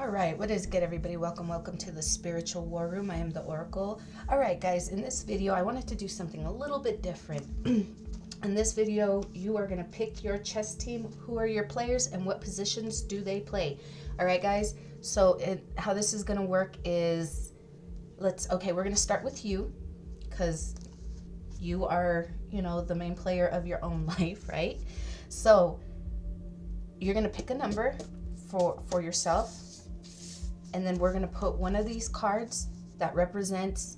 All right, what is good, everybody? Welcome to the Spiritual War Room. I am the Oracle. All right, guys, in this video, I wanted to do something a little bit different. In this video, you are going to pick your chess team, who are your players, and what positions do they play. All right, guys, so how this is going to work is, we're going to start with you, because you are, the main player of your own life, right? So you're going to pick a number for yourself. And then we're going to put one of these cards that represents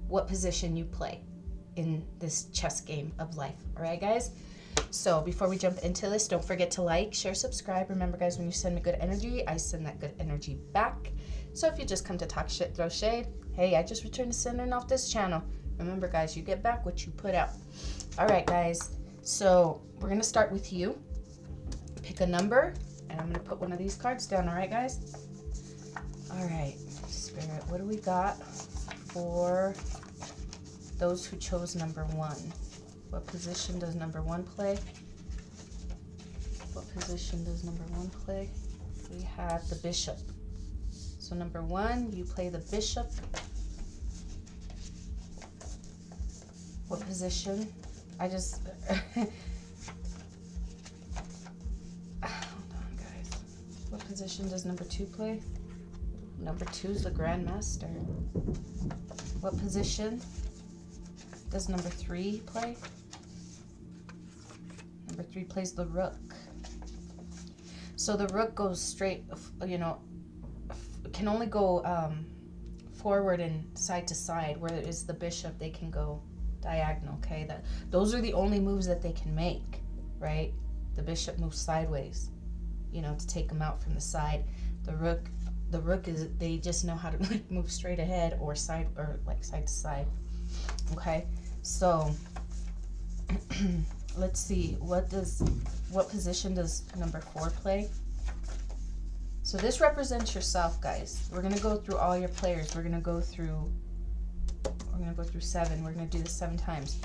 what position you play in this chess game of life. All right, guys? So before we jump into this, don't forget to like, share, subscribe. Remember, guys, when you send me good energy, I send that good energy back. So if you just come to talk shit, throw shade, hey, I just returned to sending off this channel. Remember, guys, you get back what you put out. All right, guys. So we're going to start with you. Pick a number. And I'm going to put one of these cards down, all right, guys? All right, Spirit, what do we got for those who chose number 1? What position does number 1 play? What position does number 1 play? We have the bishop. So number 1, you play the bishop. What position? What position does number 2 play? Number 2 is the Grandmaster. What position does number 3 play? Number 3 plays the Rook. So the Rook goes straight, can only go forward and side to side, whereas the Bishop, they can go diagonal, okay? Those are the only moves that they can make, right? The Bishop moves sideways, to take them out from the side. The Rook is, they just know how to move straight ahead or side to side. Okay, so let's see, what position does number 4 play? So this represents yourself, guys. We're gonna go through all your players. We're gonna go through 7. We're gonna do this 7 times.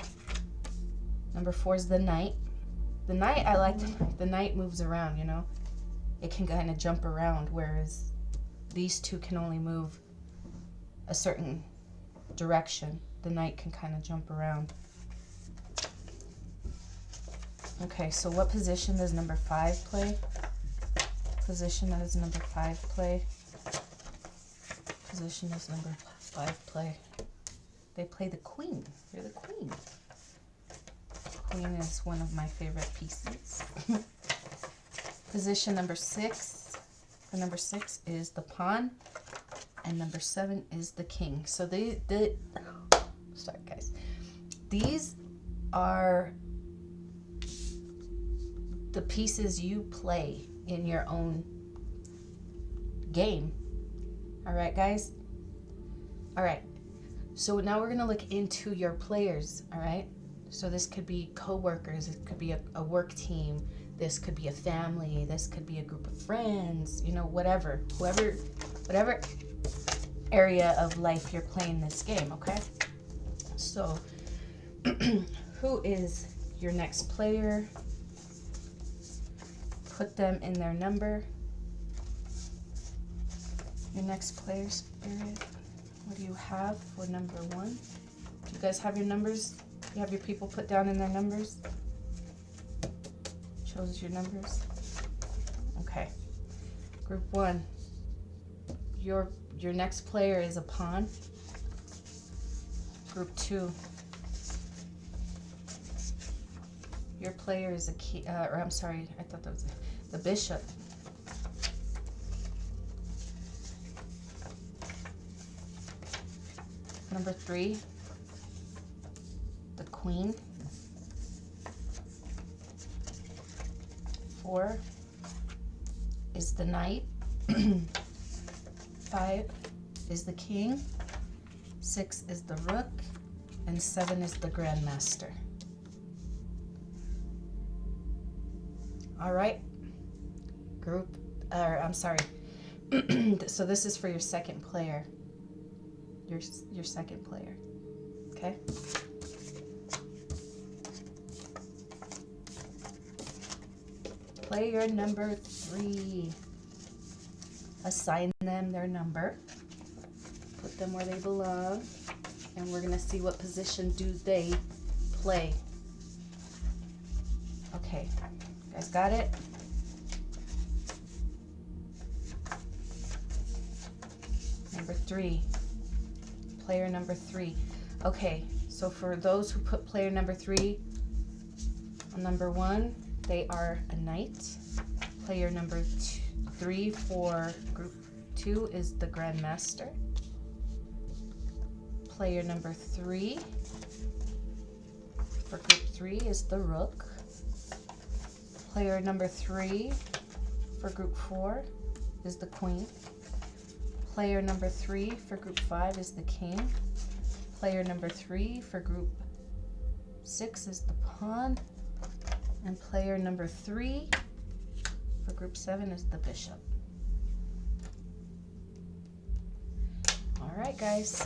Number 4 is the Knight. The Knight, I like the Knight moves around, It can kind of jump around, whereas these two can only move a certain direction. The Knight can kind of jump around. Okay, so what position does number 5 play? Position does number 5 play? Position does number 5 play? They play the Queen. You're the Queen. Queen is one of my favorite pieces. Position number 6. For number 6 is the pawn, and number 7 is the king. So sorry, guys. These are the pieces you play in your own game. All right, guys? All right. So now we're going to look into your players, all right? So this could be co-workers, it could be a work team, this could be a family, this could be a group of friends, whatever area of life you're playing this game, okay? So who is your next player? Put them in their number. Your next player, Spirit. What do you have for number 1? Do you guys have your numbers? You have your people put down in their numbers? Shows your numbers? Okay. Group 1. Your next player is a pawn. Group 2. Your player is a key, I thought that was the bishop. Number 3. The queen. 4 is the knight. 5 is the king. 6 is the rook. And 7 is the grandmaster. All right. So this is for your second player. Your second player. Okay? Player number 3. assign them their number, put them where they belong, and we're going to see what position do they play. Okay, you guys got it? Number 3, player number 3. Okay, so for those who put player number 3 on number 1, they are a knight. Player number 3 for group 2 is the Grandmaster. Player number 3 for group 3 is the Rook. Player number 3 for group 4 is the Queen. Player number 3 for group 5 is the King. Player number 3 for group 6 is the Pawn. And player number 3 for group 7 is the Bishop. All right, guys.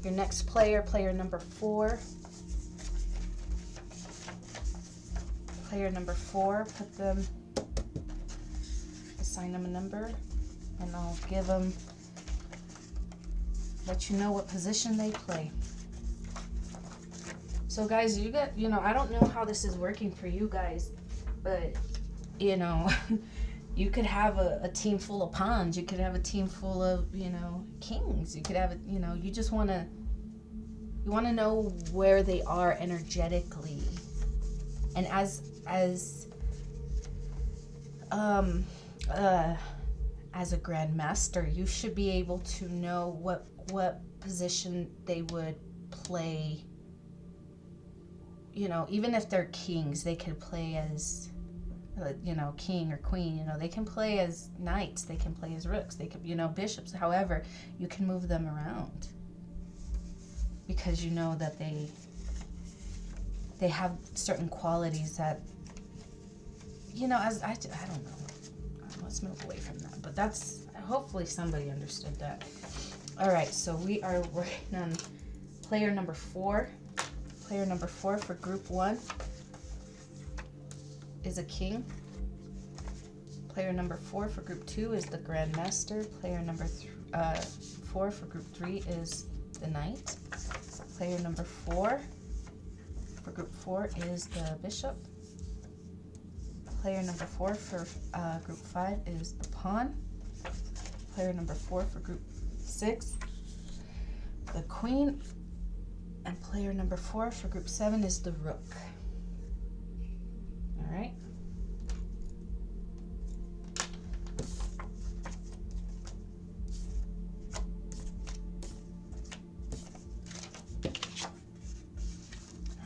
Your next player, player number 4. Player number 4, put them, assign them a number, and I'll give them, let you know what position they play. So guys, you got, I don't know how this is working for you guys, but, you could have a team full of pawns. You could have a team full of, kings. You could have, you just want to know where they are energetically. And as a Grandmaster, you should be able to know what position they would play. Even if they're kings, they could play as, king or queen. They can play as knights, they can play as rooks, they could, bishops. However, you can move them around because you know that they have certain qualities that, as I don't know. Let's move away from that. But that's, hopefully somebody understood that. All right, so we are working on player number 4. Player number 4 for group 1 is a king. Player number 4 for group 2 is the Grandmaster. Player number 4 for group 3 is the knight. Player number 4 for group 4 is the bishop. Player number 4 for group 5 is the pawn. Player number 4 for group 6, the queen. And player number 4 for group 7 is the rook. All right.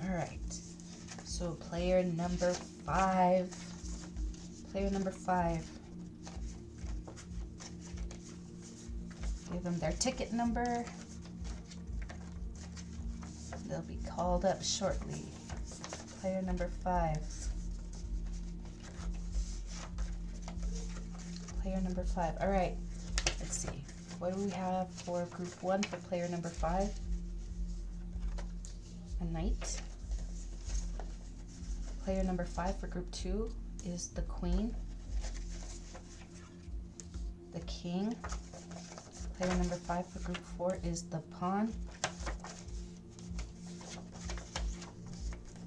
All right. So player number 5. Player number 5. Give them their ticket number. They'll be called up shortly. Player number 5. Player number 5. All right. Let's see. What do we have for group 1 for player number 5? A knight. Player number 5 for group 2 is the queen. The king. Player number 5 for group 4 is the pawn.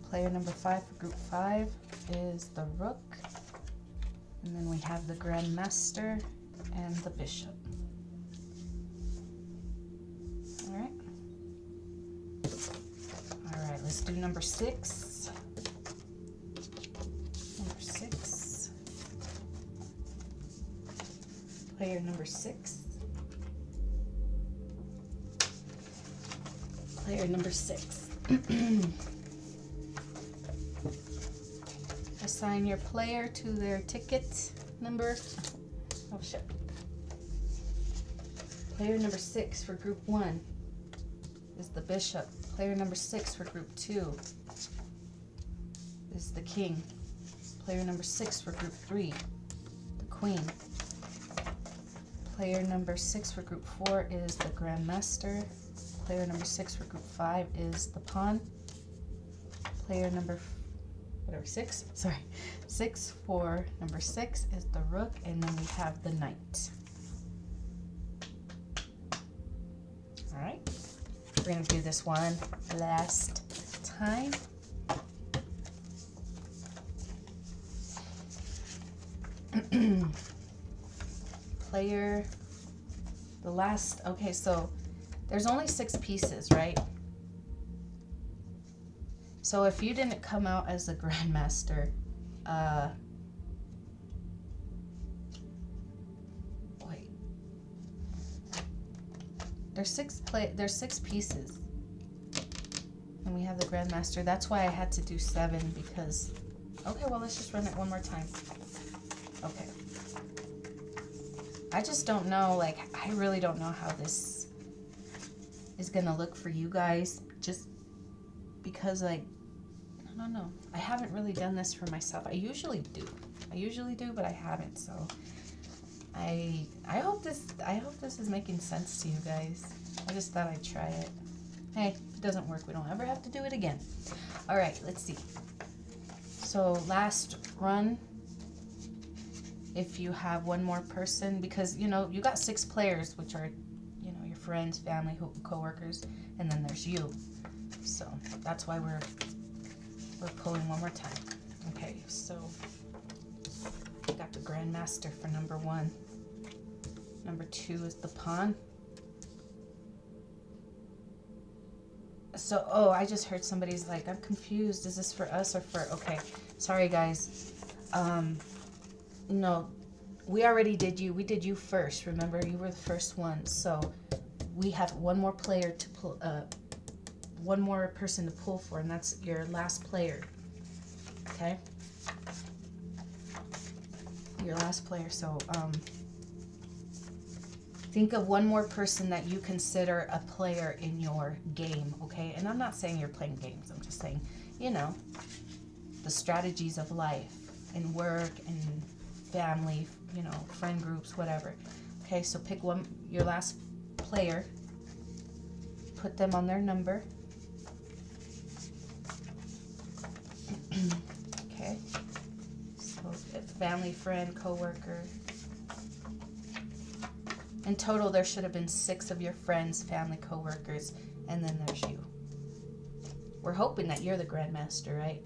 Player number 5 for group 5 is the rook. And then we have the Grandmaster and the bishop. All right. All right, let's do number 6. Number 6. Player number 6. Player number 6. Assign your player to their ticket number. Oh shit. Player number 6 for group 1 is the bishop. Player number 6 for group 2 is the king. Player number 6 for group 3, the queen. Player number 6 for group 4 is the Grandmaster. Player number 6 for group 5 is the pawn. Player number whatever, 6, sorry, 6 for number 6 is the Rook, and then we have the Knight. All right, we're gonna do this one last time. Player, the last, okay, so there's only 6 pieces, right? So if you didn't come out as the Grandmaster, wait, there's 6 pieces, and we have the Grandmaster. That's why I had to do 7, because, okay, well, let's just run it one more time. Okay. I just don't know, like, I really don't know how this is gonna look for you guys, just because, like, I don't know. I haven't really done this for myself. I usually do, but I haven't. So I hope this is making sense to you guys. I just thought I'd try it. Hey, if it doesn't work, we don't ever have to do it again. All right, let's see. So last run, if you have one more person, because you know you got 6 players, which are, you know, your friends, family, co-workers, and then there's you. So that's why we're pulling one more time. Okay, so we got the Grandmaster for number 1. Number 2 is the Pawn. So, oh, I just heard somebody's like, I'm confused. Is this for us or for, okay, sorry guys. No, we already did you. We did you first. Remember, you were the first one. So we have one more player to pull, one more person to pull for, and that's your last player. Okay? Your last player. So think of one more person that you consider a player in your game, okay? And I'm not saying you're playing games. I'm just saying, you know, the strategies of life and work and family, you know, friend groups, whatever. Okay, so pick one, your last player, put them on their number. Okay, so family, friend, co-worker. In total, there should have been 6 of your friends, family, co-workers, and then there's you. We're hoping that you're the Grandmaster, right?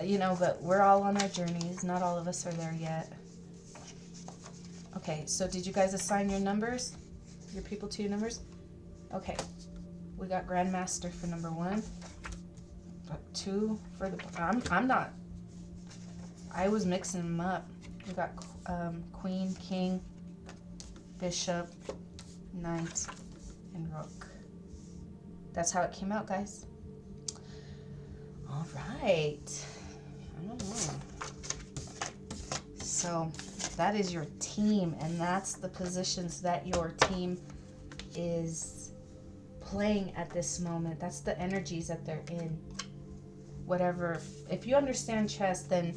You know, but we're all on our journeys. Not all of us are there yet. Okay, so did you guys assign your numbers? Your people to your numbers? Okay, we got Grandmaster for number 1. 2 for the, I'm not, I was mixing them up. We got Queen, King, Bishop, Knight, and Rook. That's how it came out, guys. All right. I don't know. So that is your team, and that's the positions that your team is playing at this moment. That's the energies that they're in. Whatever. If you understand chess, then,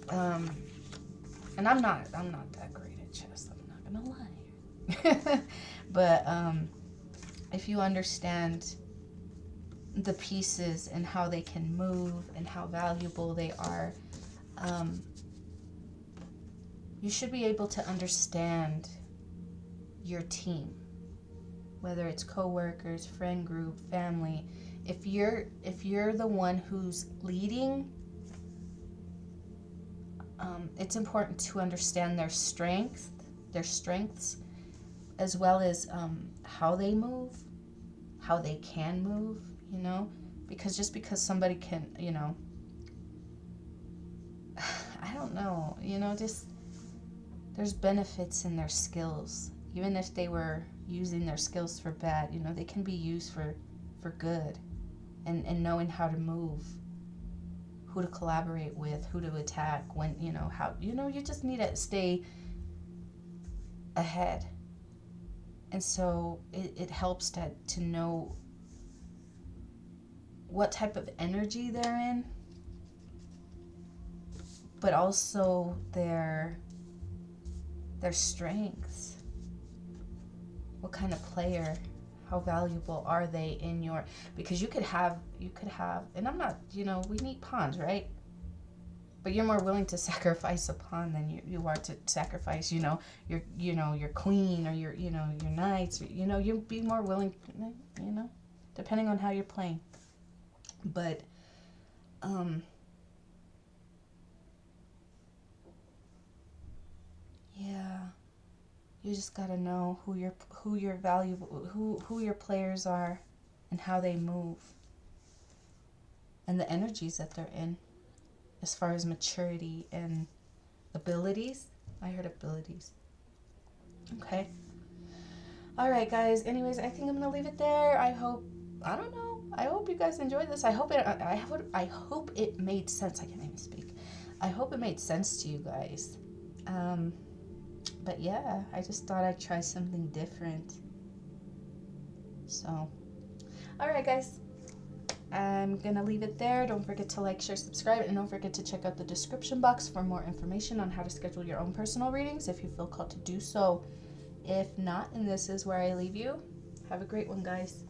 and I'm not that great at chess. I'm not gonna lie. But if you understand the pieces and how they can move and how valuable they are, you should be able to understand your team, whether it's co-workers, friend group, family. If you're the one who's leading, it's important to understand their strengths, as well as how they move, how they can move, you know, because just because somebody can, you know, I don't know, you know, just there's benefits in their skills. Even if they were using their skills for bad, you know, they can be used for good, and knowing how to move, who to collaborate with, who to attack, when, you know, how, you know, you just need to stay ahead. And so it helps to know what type of energy they're in, but also their strengths. What kind of player, How valuable are they in your, because you could have, and I'm not, we need pawns, right? But you're more willing to sacrifice a pawn than you are to sacrifice, your queen or your knights. You'd be more willing, depending on how you're playing. But, yeah, you just gotta know who your valuable, who your players are, and how they move, and the energies that they're in, as far as maturity and abilities. I heard abilities. Okay. All right, guys. Anyways, I think I'm gonna leave it there. I hope you guys enjoyed this. I hope it made sense. I can't even speak. I hope it made sense to you guys. But yeah, I just thought I'd try something different. So, all right, guys. I'm gonna leave it there. Don't forget to like, share, subscribe, and don't forget to check out the description box for more information on how to schedule your own personal readings if you feel called to do so. If not, and this is where I leave you, have a great one, guys.